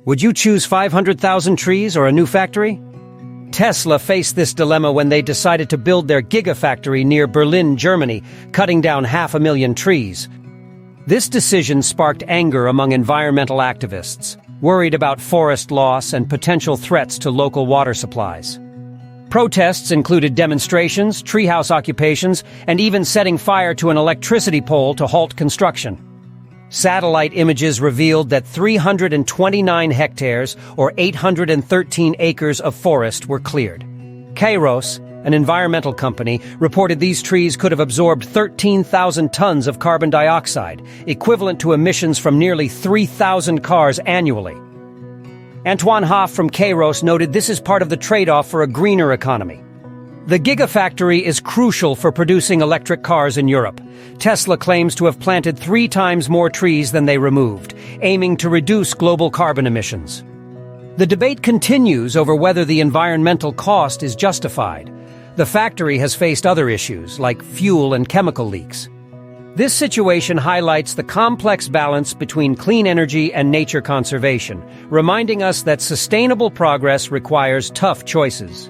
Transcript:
Would you choose 500,000 trees or a new factory? Tesla faced this dilemma when they decided to build their gigafactory near Berlin, Germany, cutting down 500,000 trees. This decision sparked anger among environmental activists, worried about forest loss and potential threats to local water supplies. Protests included demonstrations, treehouse occupations, and even setting fire to an electricity pole to halt construction. Satellite images revealed that 329 hectares, or 813 acres of forest, were cleared. Kairos, an environmental company, reported these trees could have absorbed 13,000 tons of carbon dioxide, equivalent to emissions from nearly 3,000 cars annually. Antoine Hoff from Kairos noted this is part of the trade-off for a greener economy. The Gigafactory is crucial for producing electric cars in Europe. Tesla claims to have planted 3 times more trees than they removed, aiming to reduce global carbon emissions. The debate continues over whether the environmental cost is justified. The factory has faced other issues, like fuel and chemical leaks. This situation highlights the complex balance between clean energy and nature conservation, reminding us that sustainable progress requires tough choices.